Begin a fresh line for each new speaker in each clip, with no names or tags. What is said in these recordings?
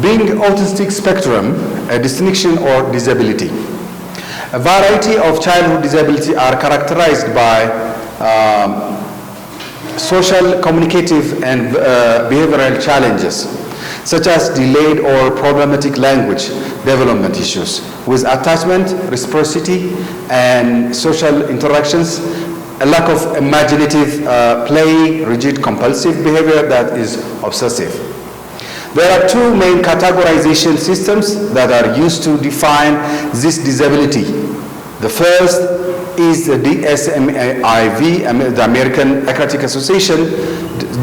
Being autistic spectrum, a distinction or disability. A variety of childhood disability are characterized by social, communicative, and behavioral challenges, such as delayed or problematic language development issues with attachment, reciprocity, and social interactions, a lack of imaginative play, rigid compulsive behavior that is obsessive. There are two main categorization systems that are used to define this disability. The first is the DSM-IV, the American Acrobatic Association,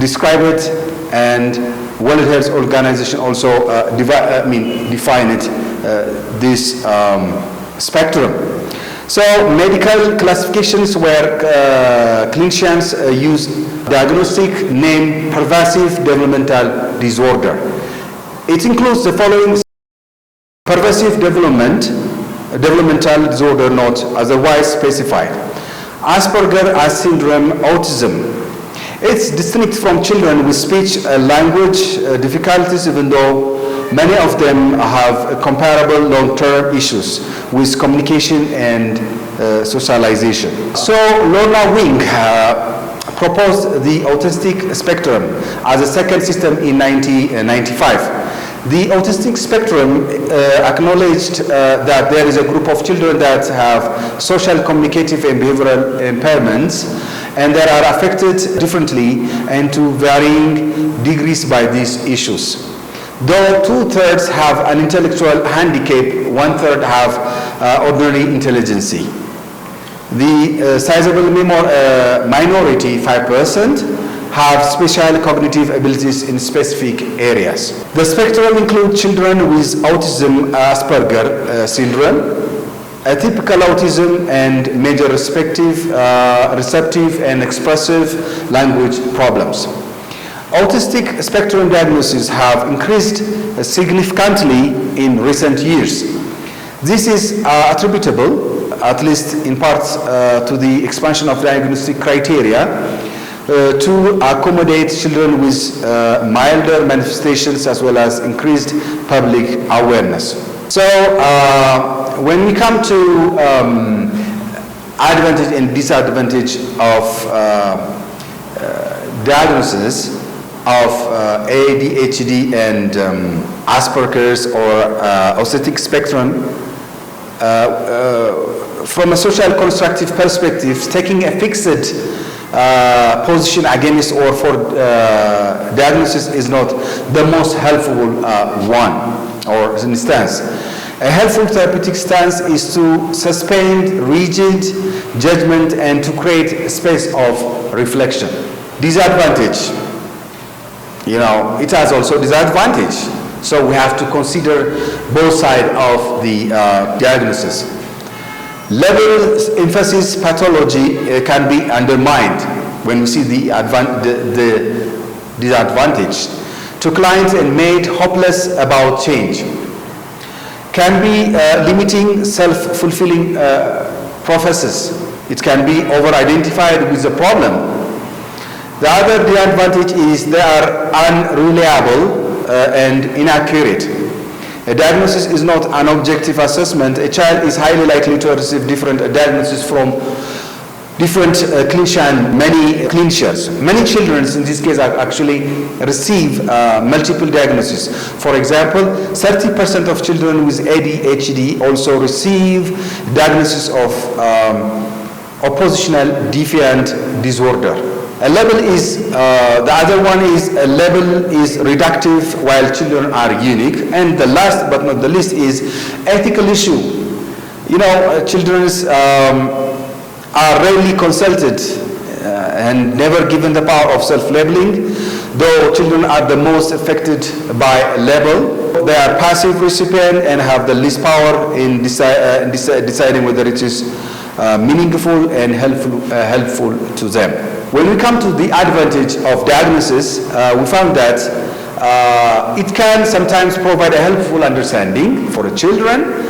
describe it, and World Health Organization also define it, this spectrum. So medical classifications where clinicians use diagnostic name pervasive developmental disorder. It includes the following: pervasive developmental disorder not otherwise specified, Asperger syndrome, autism. It's distinct from children with speech language difficulties, even though many of them have comparable long-term issues with communication and socialization. So Lorna Wing proposed the autistic spectrum as a second system in 1995. The autistic spectrum acknowledged that there is a group of children that have social, communicative, and behavioral impairments, and that are affected differently and to varying degrees by these issues. Though 2/3 have an intellectual handicap, 1/3 have ordinary intelligence. The sizable minority, 5%, have special cognitive abilities in specific areas. The spectrum includes children with autism, Asperger syndrome, atypical autism, and major receptive and expressive language problems. Autistic spectrum diagnoses have increased significantly in recent years. This is attributable, at least in part, to the expansion of diagnostic criteria to accommodate children with milder manifestations as well as increased public awareness. So when we come to advantage and disadvantage of diagnosis of ADHD and Asperger's or autistic spectrum, from a social constructive perspective, taking a fixed position against or for diagnosis is not the most helpful one or instance. A helpful therapeutic stance is to suspend rigid judgment and to create a space of reflection. Disadvantage, it has also disadvantage. So we have to consider both sides of the diagnosis. Level emphasis pathology can be undermined when we see the disadvantage to clients and made hopeless about change. Can be limiting self-fulfilling prophecies. It can be over-identified with the problem. The other disadvantage is they are unreliable and inaccurate. A diagnosis is not an objective assessment. A child is highly likely to receive different diagnoses from different many clinicians. Many children in this case actually receive multiple diagnoses. For example, 30% of children with ADHD also receive diagnosis of oppositional defiant disorder. A level is, the other one is, a level is reductive while children are unique. And the last but not the least is ethical issue. Children are rarely consulted and never given the power of self-labeling, though children are the most affected by label. They are passive recipient and have the least power in deciding whether it is meaningful and helpful to them. When we come to the advantage of diagnosis, we found that it can sometimes provide a helpful understanding for the children.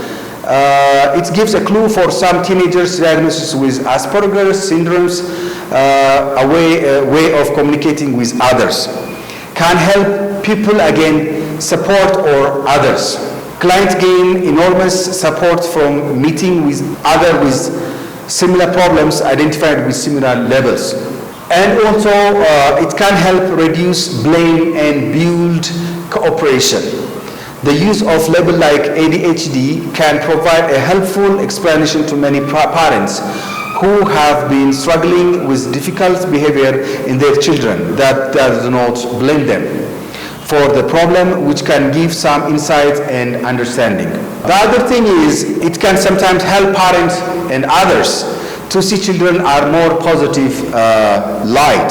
It gives a clue for some teenagers' diagnosis with Asperger's syndromes, a way of communicating with others. Can help people again support or others. Clients gain enormous support from meeting with others with similar problems identified with similar levels. And also, it can help reduce blame and build cooperation. The use of labels like ADHD can provide a helpful explanation to many parents who have been struggling with difficult behavior in their children that does not blame them for the problem, which can give some insight and understanding. The other thing is, it can sometimes help parents and others to see children are more positive light.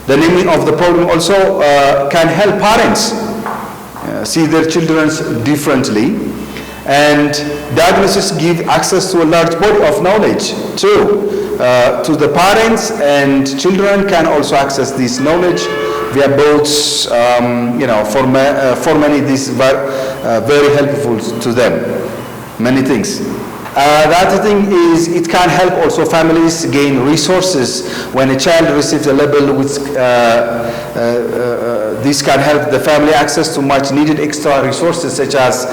The naming of the problem also can help parents see their children differently, and diagnosis give access to a large body of knowledge too. To the parents and children can also access this knowledge via both, for many this is very helpful to them, many things. The other thing is, it can help also families gain resources when a child receives a label which this can help the family access to much needed extra resources such as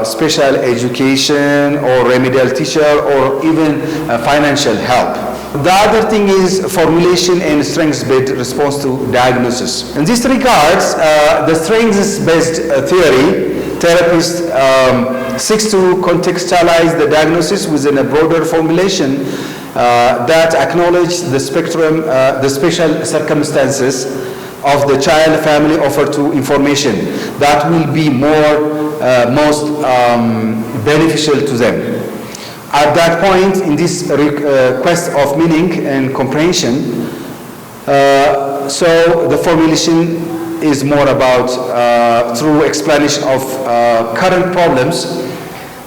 special education or remedial teacher or even financial help. The other thing is formulation and strengths-based response to diagnosis. In this regards, the strengths-based theory therapist seeks to contextualize the diagnosis within a broader formulation that acknowledge the spectrum, the special circumstances of the child, family, offer to information that will be most beneficial to them. At that point, in this quest of meaning and comprehension, so the formulation is more about through explanation of current problems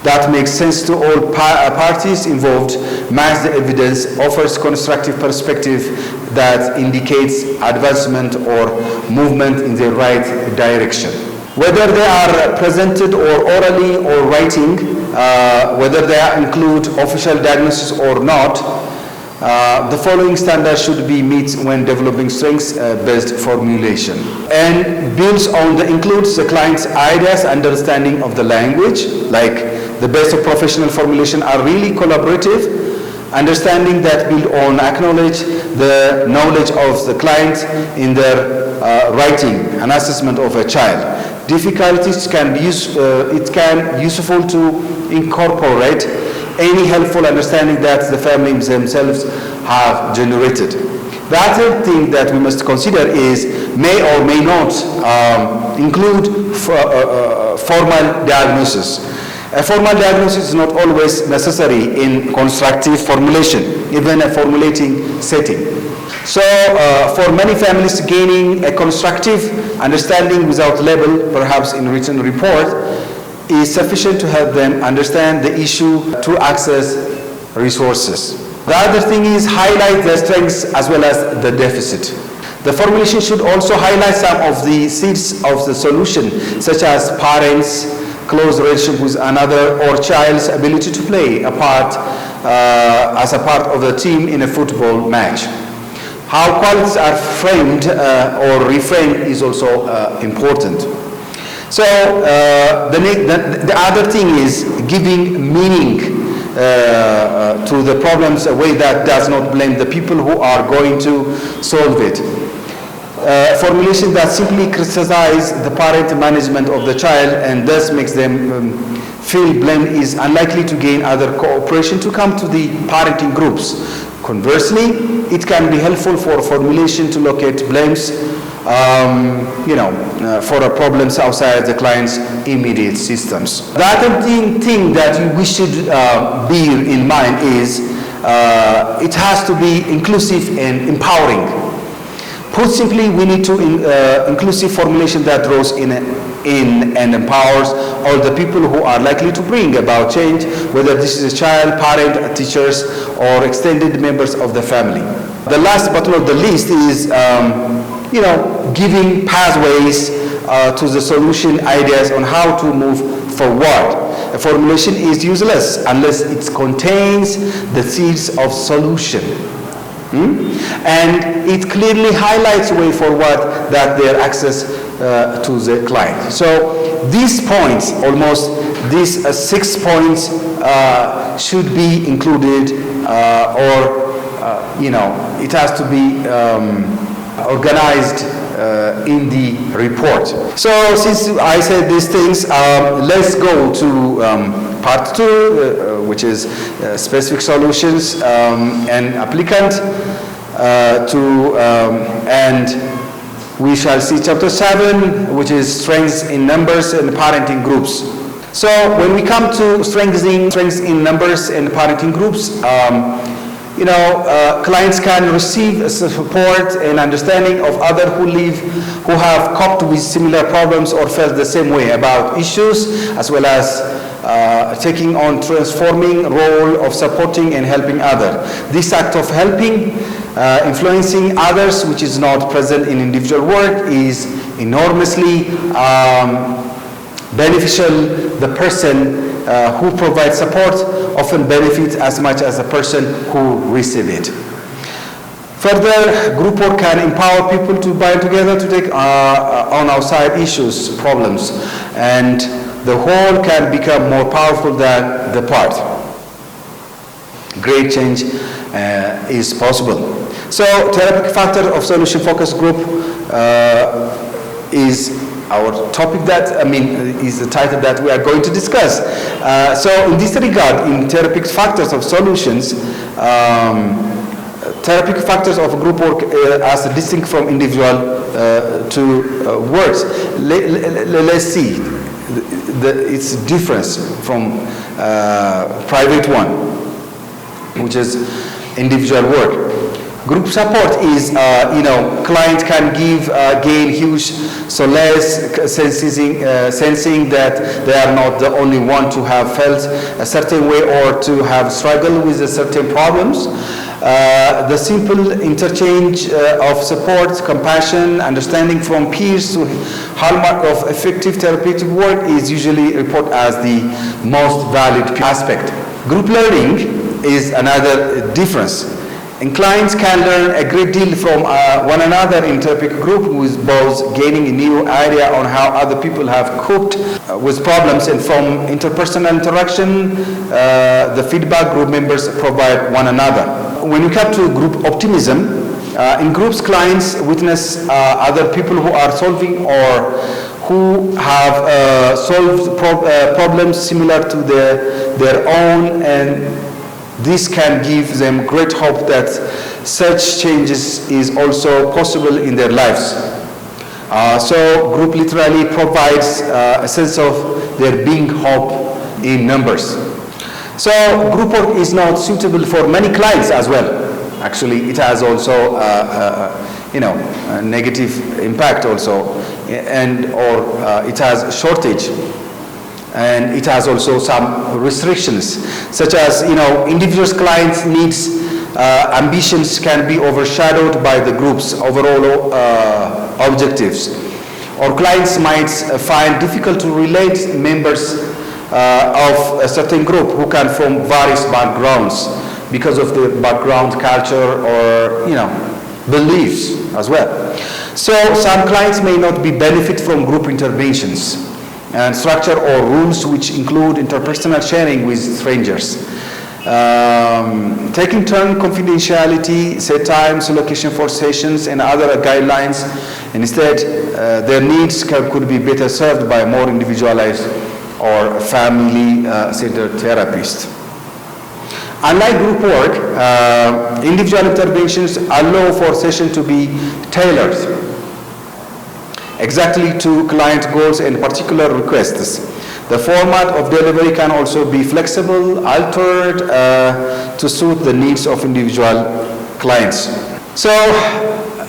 that makes sense to all parties involved, match the evidence, offers constructive perspective that indicates advancement or movement in the right direction. Whether they are presented or orally or writing, whether they include official diagnosis or not, the following standards should be met when developing strengths-based formulation, and builds on includes the client's ideas, understanding of the language, like the basic professional formulation are really collaborative, understanding that build on acknowledge the knowledge of the client in their writing and assessment of a child. Difficulties can be useful to incorporate any helpful understanding that the families themselves have generated. The other thing that we must consider is may or may not include formal diagnosis. A formal diagnosis is not always necessary in constructive formulation, even a formulating setting. So for many families, gaining a constructive understanding without label, perhaps in written report, is sufficient to help them understand the issue to access resources. The other thing is highlight the strengths as well as the deficit. The formulation should also highlight some of the seeds of the solution, such as parents, close relationship with another, or child's ability to play a part as a part of the team in a football match. How qualities are framed or reframed is also important. So the other thing is giving meaning to the problems, a way that does not blame the people who are going to solve it. Formulation that simply criticizes the parent management of the child and thus makes them feel blamed is unlikely to gain other cooperation to come to the parenting groups. Conversely, it can be helpful for formulation to locate blames for problems outside the client's immediate systems. The other thing that we should bear in mind is it has to be inclusive and empowering. Put simply, we need to inclusive formulation that draws in and empowers all the people who are likely to bring about change, whether this is a child, parent, teachers, or extended members of the family. The last but not the least is giving pathways to the solution ideas on how to move forward. A formulation is useless unless it contains the seeds of solution. And it clearly highlights a way forward that their access to the client. So these points, almost these 6 points should be included it has to be organized in the report. So since I said these things, let's go to part 2, which is specific solutions and applicant and we shall see chapter 7, which is strengths in numbers and parenting groups. So when we come to strengths in numbers and parenting groups, clients can receive support and understanding of others who have coped with similar problems or felt the same way about issues, as well as taking on transforming role of supporting and helping others. This act of helping, influencing others, which is not present in individual work, is enormously beneficial. The person who provides support often benefits as much as the person who receives it. Further, group work can empower people to bind together to take on outside issues, problems, and the whole can become more powerful than the part. Great change is possible. So, therapeutic factor of solution-focused group is our topic is the title that we are going to discuss. So in this regard, in therapeutic factors of solutions, therapeutic factors of group work as distinct from individual to works. Let's see its difference from private one, which is individual work. Group support is, client can gain huge solace, sensing that they are not the only one to have felt a certain way or to have struggled with certain problems. The simple interchange of support, compassion, understanding from peers to hallmark of effective therapeutic work is usually reported as the most valued aspect. Group learning is another difference. And clients can learn a great deal from one another in therapeutic group, with both gaining a new idea on how other people have coped with problems, and from interpersonal interaction, the feedback group members provide one another. When we come to group optimism, in groups, clients witness other people who are solving or who have solved problems similar to their own, and this can give them great hope that such changes is also possible in their lives. So group literally provides a sense of there being hope in numbers. So group work is not suitable for many clients as well. Actually, it has also a negative impact also, or it has shortage. And it has also some restrictions, such as, individuals' clients' needs, ambitions can be overshadowed by the group's overall objectives. Or clients might find difficult to relate members of a certain group who come from various backgrounds because of the background, culture, or, beliefs as well. So some clients may not be benefit from group interventions and structure or rules which include interpersonal sharing with strangers. Taking turn confidentiality, set times, location for sessions, and other guidelines. Instead, their needs could be better served by more individualized or family-centered therapist. Unlike group work, individual interventions allow for session to be tailored exactly to client goals and particular requests. The format of delivery can also be flexible, altered to suit the needs of individual clients. So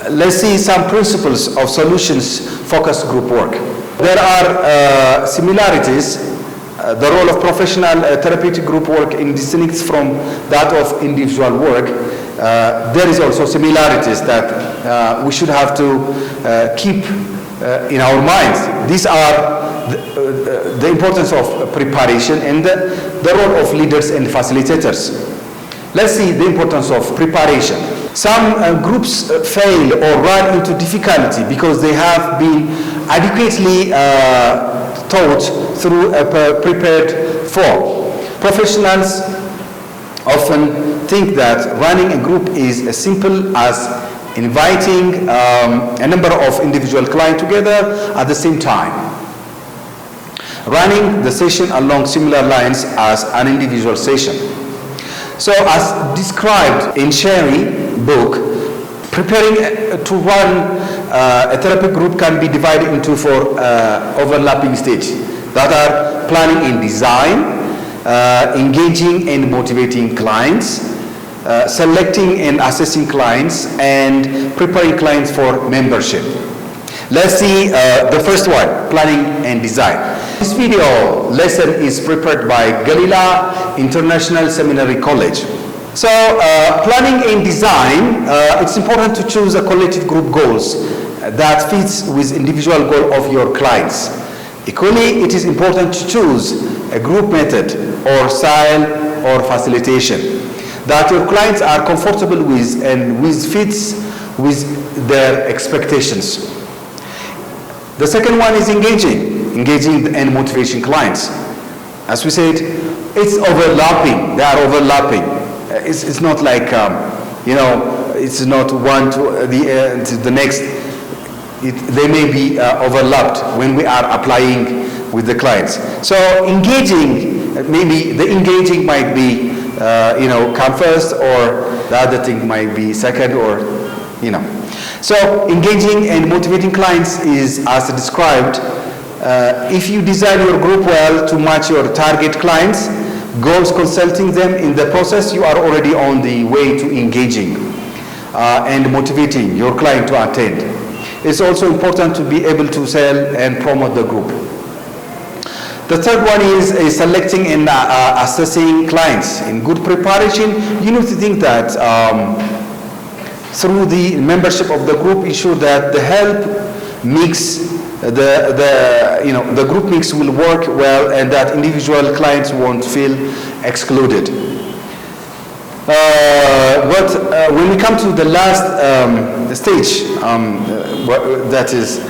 let's see some principles of solutions-focused group work. There are similarities. The role of professional therapeutic group work is distinct from that of individual work. There is also similarities that we should have to keep in our minds. These are the importance of preparation and the role of leaders and facilitators. Let's see the importance of preparation. Some groups fail or run into difficulty because they have been adequately taught through a prepared form. Professionals often think that running a group is as simple as inviting a number of individual clients together at the same time, running the session along similar lines as an individual session. So as described in Sherry book, preparing to run a therapy group can be divided into 4 overlapping stages that are planning and design, engaging and motivating clients, selecting and assessing clients, and preparing clients for membership. Let's see the first one, planning and design. This video lesson is prepared by Gelila International Seminary College. So planning and design, it's important to choose a collective group goals that fits with individual goal of your clients. Equally, it is important to choose a group method or style or facilitation that your clients are comfortable with and which fits with their expectations. The second one is engaging and motivation clients. As we said, it's overlapping. They are overlapping. It's not like it's not one to the next. They may be overlapped when we are applying with the clients. So engaging, maybe the engaging might be come first, or the other thing might be second, or So engaging and motivating clients is as described. If you design your group well to match your target clients goals, consulting them in the process, you are already on the way to engaging and motivating your client to attend. It's also important to be able to sell and promote the group. The third one is selecting and assessing clients. In good preparation, you need to think that through the membership of the group, ensure that the help mix, the group mix will work well, and that individual clients won't feel excluded. But when we come to the last stage, that is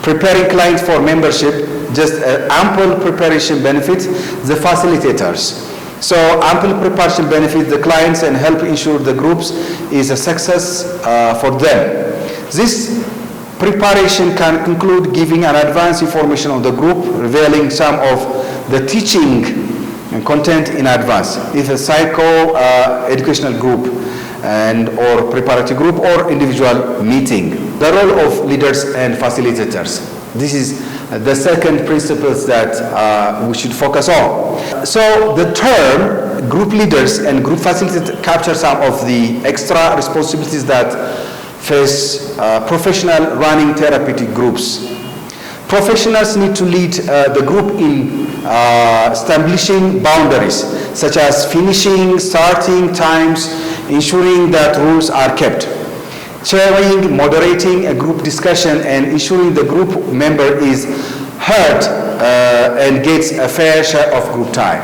preparing clients for membership, just ample preparation benefits the facilitators. So ample preparation benefits the clients and help ensure the groups is a success for them. This preparation can include giving an advance information on the group, revealing some of the teaching and content in advance. If a psycho-educational group or preparatory group or individual meeting. The role of leaders and facilitators. This is the second principles that we should focus on. So the term group leaders and group facilitators capture some of the extra responsibilities that face professional running therapeutic groups. Professionals need to lead the group in establishing boundaries, such as finishing, starting times, ensuring that rules are kept, chairing, moderating a group discussion, and ensuring the group member is heard and gets a fair share of group time.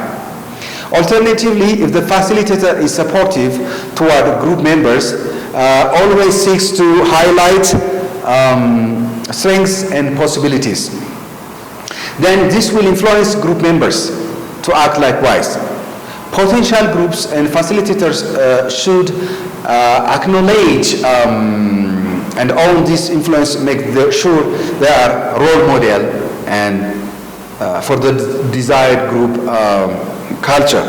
Alternatively, if the facilitator is supportive toward group members, always seeks to highlight strengths and possibilities, then this will influence group members to act likewise. Potential groups and facilitators should acknowledge and own this influence, make sure they are role model and for the desired group culture.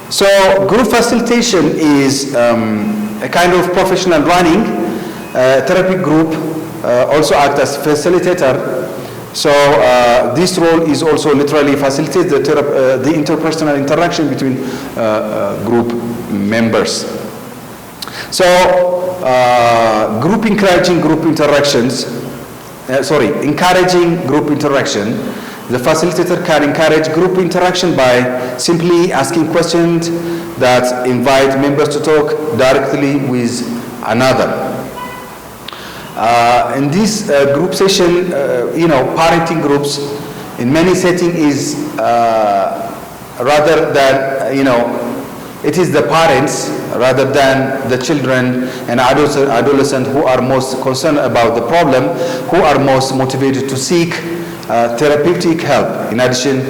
So group facilitation is a kind of professional running therapy group, also act as facilitator. So this role is also literally facilitate the interpersonal interaction between group members. So encouraging group interaction. The facilitator can encourage group interaction by simply asking questions that invite members to talk directly with another. In this group session, parenting groups in many settings is rather than It is the parents rather than the children and adolescents who are most concerned about the problem, who are most motivated to seek therapeutic help. In addition,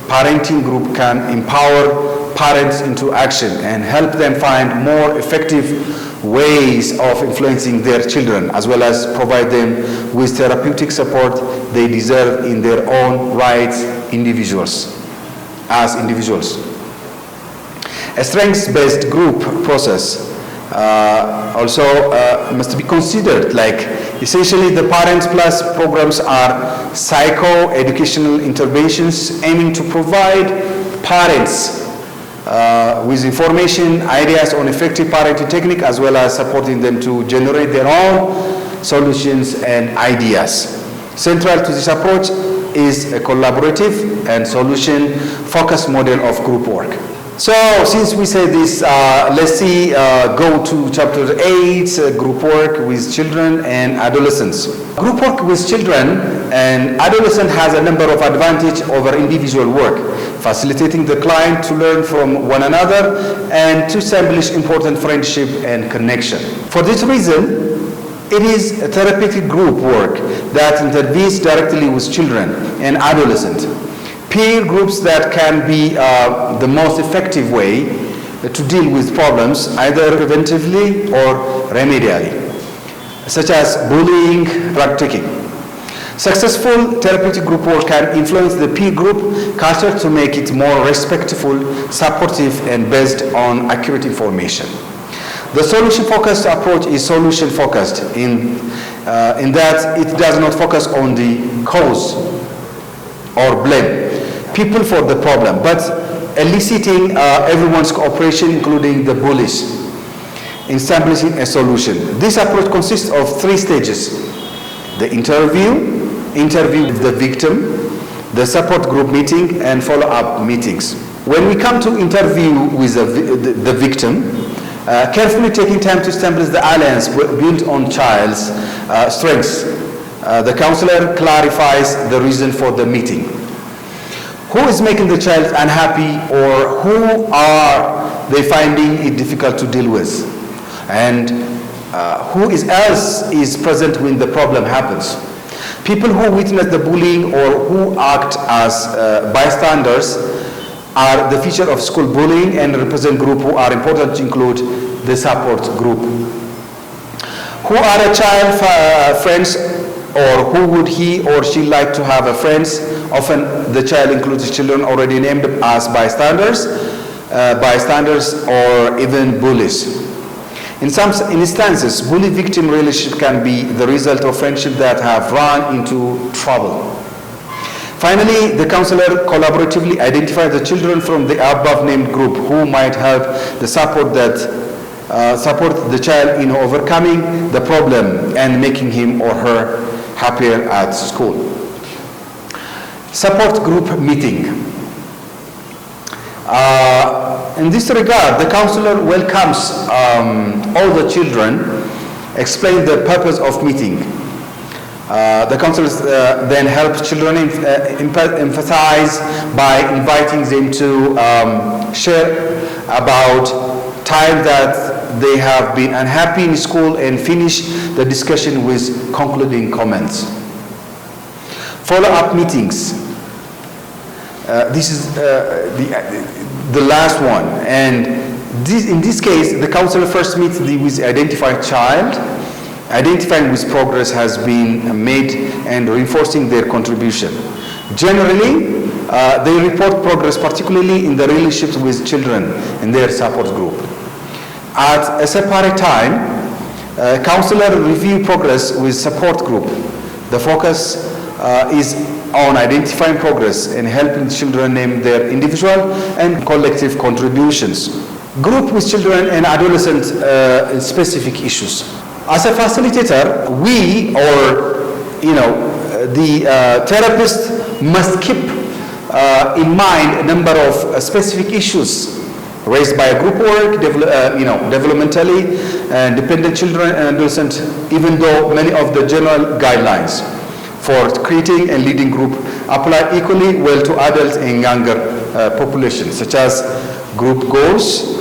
parenting group can empower parents into action and help them find more effective ways of influencing their children, as well as provide them with therapeutic support they deserve in their own rights as individuals. A strengths-based group process also must be considered. Like, essentially, the Parents Plus programs are psycho-educational interventions aiming to provide parents with information, ideas on effective parenting technique, as well as supporting them to generate their own solutions and ideas. Central to this approach is a collaborative and solution-focused model of group work. So, since we say this, let's see, go to chapter 8, group work with children and adolescents. Group work with children and adolescents has a number of advantages over individual work, facilitating the client to learn from one another and to establish important friendship and connection. For this reason, it is a therapeutic group work that intervenes directly with children and adolescents. Peer groups that can be the most effective way to deal with problems, either preventively or remedially, such as bullying, drug taking. Successful therapeutic group work can influence the peer group culture to make it more respectful, supportive, and based on accurate information. The solution-focused approach is solution-focused in that it does not focus on the cause or blame people for the problem, but eliciting everyone's cooperation, including the bullies, in establishing a solution. This approach consists of 3 stages: the interview with the victim, the support group meeting, and follow-up meetings. When we come to interview with the victim, carefully taking time to establish the alliance built on child's strengths, the counselor clarifies the reason for the meeting. Who is making the child unhappy, or who are they finding it difficult to deal with? And who else is present when the problem happens? People who witness the bullying or who act as bystanders are the feature of school bullying and represent group who are important to include the support group. Who are a child friends, or who would he or she like to have a friends? Often the child includes children already named as bystanders or even bullies. In some instances, bully-victim relationship can be the result of friendship that have run into trouble. Finally, the counselor collaboratively identifies the children from the above-named group who might help the support the child in overcoming the problem and making him or her happier at school. Support group meeting. In this regard, the counselor welcomes all the children, explain the purpose of meeting. The counselor then helps children emphasize by inviting them to share about time that they have been unhappy in school and finish the discussion with concluding comments. Follow-up meetings. This is the last one, and in this case, the counselor first meets with the identified child, identifying which progress has been made and reinforcing their contribution. Generally, they report progress, particularly in the relationships with children in their support group. At a separate time, counselor review progress with support group. The focus is on identifying progress and helping children name their individual and collective contributions. Group with children and adolescents in specific issues. As a facilitator, we the therapist must keep in mind a number of specific issues raised by a group work, developmentally dependent children and adolescents, even though many of the general guidelines for creating and leading group apply equally well to adults and younger populations, such as group goals,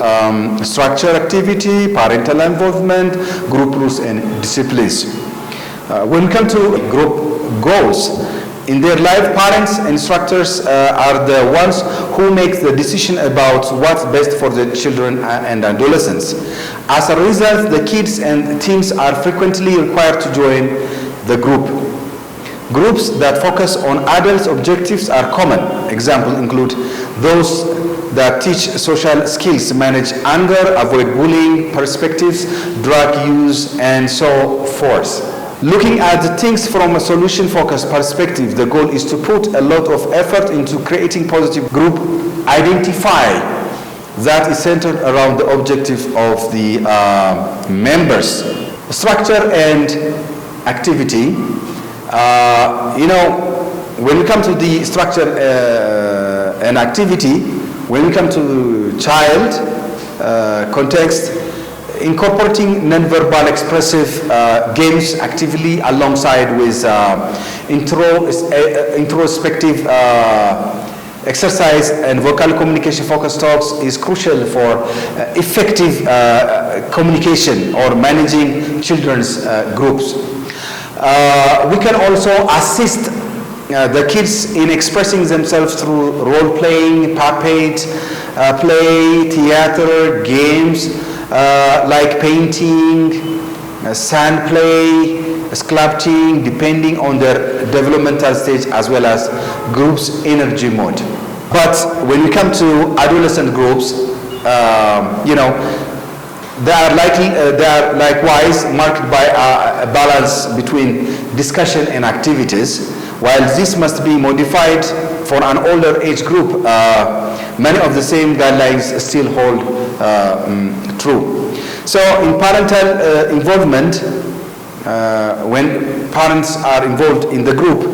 structure activity, parental involvement, group rules and disciplines. When we come to group goals, in their life, parents and instructors are the ones who make the decision about what's best for the children and adolescents. As a result, the kids and teens are frequently required to join the group. Groups that focus on adults' objectives are common. Examples include those that teach social skills, manage anger, avoid bullying, perspectives, drug use, and so forth. Looking at things from a solution-focused perspective, the goal is to put a lot of effort into creating positive group identify that is centered around the objective of the members. Structure and activity. When we come to the structure and activity, when we come to child context, incorporating non-verbal expressive games actively alongside with introspective exercise and vocal communication focused talks is crucial for effective communication or managing children's groups. We can also assist the kids in expressing themselves through role-playing, puppet, play, theater, games, like painting, sand play, sculpting, depending on their developmental stage as well as groups' energy mode. But when we come to adolescent groups, they are likewise marked by a balance between discussion and activities. While this must be modified for an older age group, many of the same guidelines still hold true. So in parental involvement, when parents are involved in the group,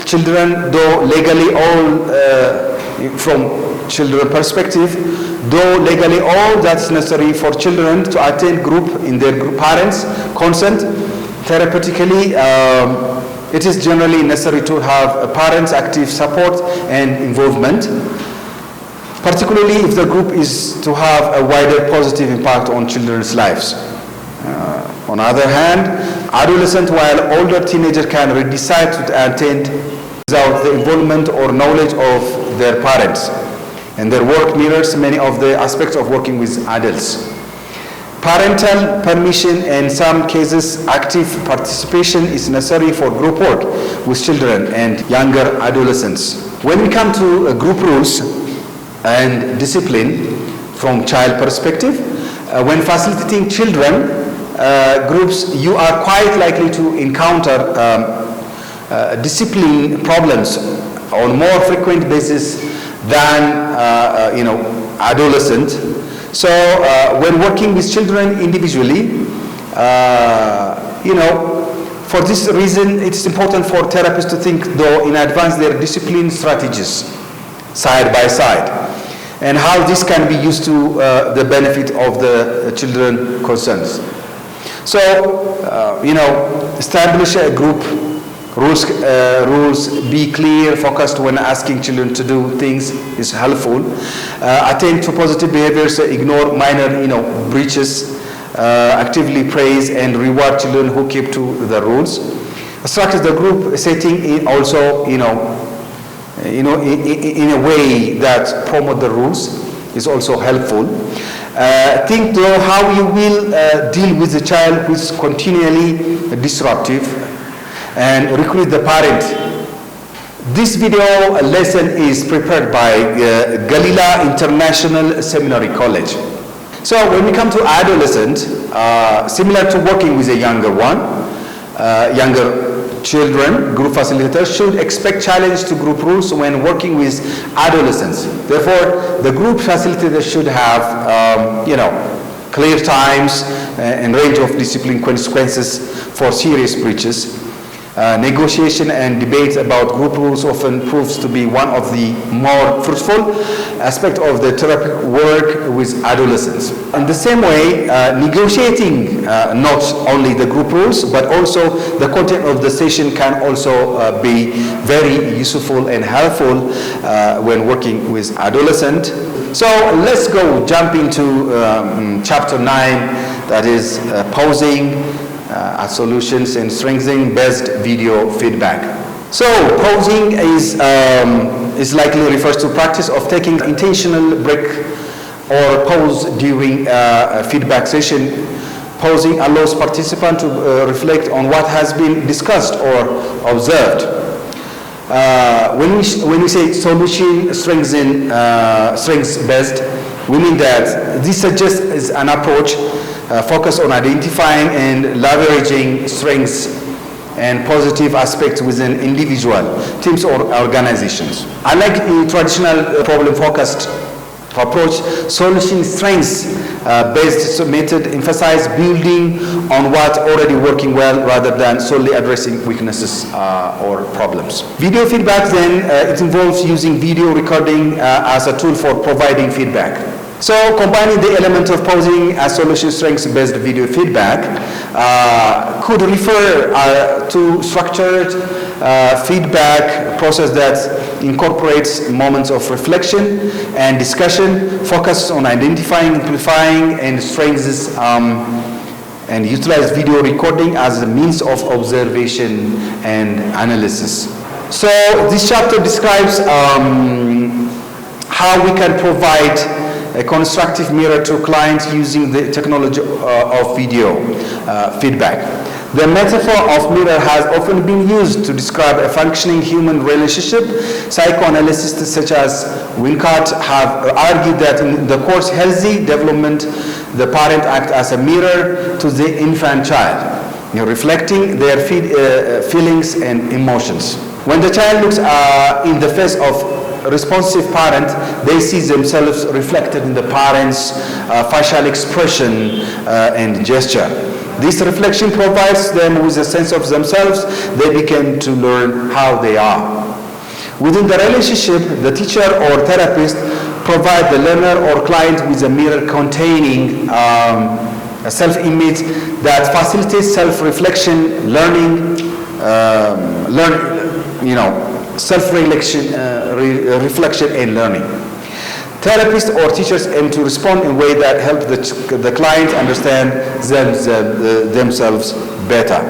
children, though legally all, from children's perspective, though legally all that's necessary for children to attend group in their group parents' consent, therapeutically, it is generally necessary to have parents' active support and involvement, particularly if the group is to have a wider positive impact on children's lives. On the other hand, adolescent while older teenager can decide to attend without the involvement or knowledge of their parents, and their work mirrors many of the aspects of working with adults. Parental permission and in some cases active participation is necessary for group work with children and younger adolescents. When we come to group rules and discipline from child perspective, when facilitating children groups, you are quite likely to encounter discipline problems on more frequent basis than adolescent. So when working with children individually, for this reason, it's important for therapists to think though in advance their discipline strategies side by side and how this can be used to the benefit of the children concerned. So, establish a group rules, be clear, focused when asking children to do things is helpful. Attend to positive behaviors, ignore minor, breaches, actively praise and reward children who keep to the rules. Structure the group setting also, in a way that promote the rules is also helpful. Think though how you will deal with the child who is continually disruptive and recruit the parent. This video lesson is prepared by Gelila International Seminary College. So when we come to adolescent, similar to working with a younger children, group facilitators should expect challenge to group rules when working with adolescents. Therefore, the group facilitator should have, clear times and range of discipline consequences for serious breaches. Negotiation and debate about group rules often proves to be one of the more fruitful aspects of the therapeutic work with adolescents. In the same way, negotiating not only the group rules but also the content of the session can also be very useful and helpful when working with adolescents. So let's jump into chapter 9, that is posing solutions and strengthening best video feedback. So posing is likely refers to practice of taking intentional break or pause during a feedback session. Posing allows participants to reflect on what has been discussed or observed. When we say solution strengths best, we mean that this suggests an approach focused on identifying and leveraging strengths and positive aspects within individual teams or organizations. Unlike a traditional problem-focused approach, solution strengths-based method emphasize building on what already working well rather than solely addressing weaknesses or problems. Video feedback then, it involves using video recording as a tool for providing feedback. So combining the element of posing as solution strengths-based video feedback could refer to structured feedback process that incorporates moments of reflection and discussion, focuses on identifying, amplifying, and strengths, and utilize video recording as a means of observation and analysis. So this chapter describes how we can provide a constructive mirror to clients using the technology of video feedback. The metaphor of mirror has often been used to describe a functioning human relationship. Psychoanalysts such as Winnicott have argued that in the course healthy development, the parent acts as a mirror to the infant child, reflecting their feelings and emotions. When the child looks in the face of responsive parent, they see themselves reflected in the parent's facial expression and gesture. This reflection provides them with a sense of themselves. They begin to learn how they are. Within the relationship, the teacher or therapist provide the learner or client with a mirror containing a self-image that facilitates self-reflection, learning, self-reflection and learning. Therapists or teachers aim to respond in a way that helps the client understand themselves better.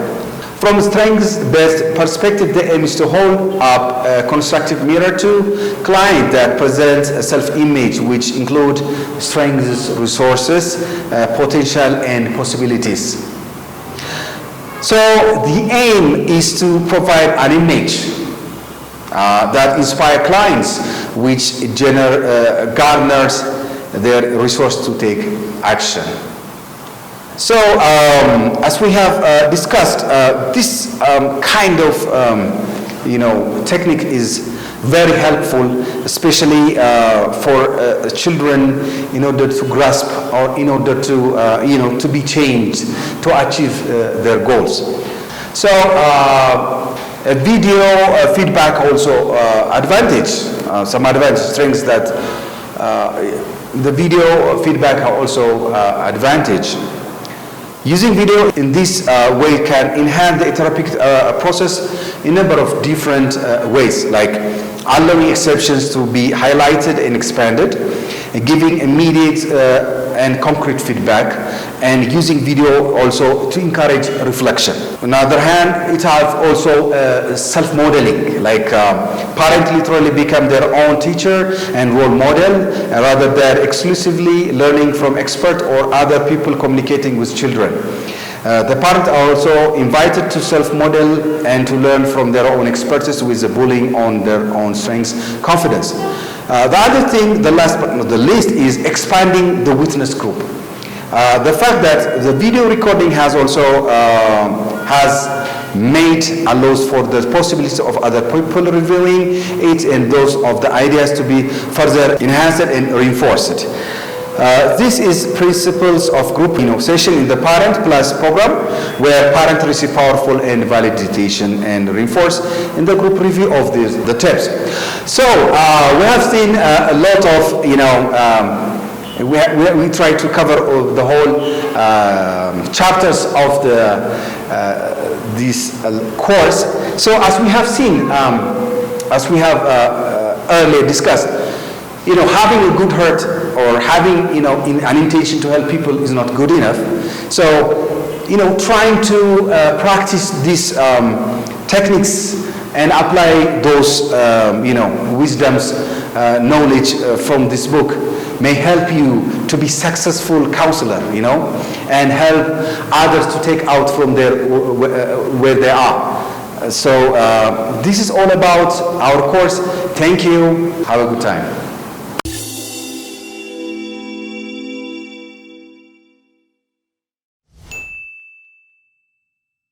From a strengths-based perspective, the aim is to hold up a constructive mirror to client that presents a self-image which include strengths, resources, potential, and possibilities. So the aim is to provide an image that inspire clients, which garners their resource to take action. So, as we have discussed, this kind of technique is very helpful, especially for children, in order to grasp or in order to be changed to achieve their goals. So. Video feedback also some advantage strengths that the video feedback are also advantage. Using video in this way can enhance the therapeutic process in a number of different ways, like allowing exceptions to be highlighted and expanded, giving immediate and concrete feedback, and using video also to encourage reflection. On the other hand, it has also self-modeling, like parents literally become their own teacher and role model, rather than exclusively learning from experts or other people communicating with children. The parents are also invited to self-model and to learn from their own expertise with the bullying on their own strengths, confidence. The other thing, the last but not the least, is expanding the witness group. The fact that the video recording has also allows for the possibility of other people reviewing it and those of the ideas to be further enhanced and reinforced. This is principles of group session in the parent plus program, where parent receive powerful and validation and reinforce in the group review of the tips. So we have seen a lot of we try to cover the whole chapters of this course. So as we have seen, as we have earlier discussed, having a good heart or having an intention to help people is not good enough. So trying to practice these techniques and apply those wisdoms, knowledge from this book may help you to be successful counselor, and help others to take out from where they are. So this is all about our course. Thank you. Have a good time.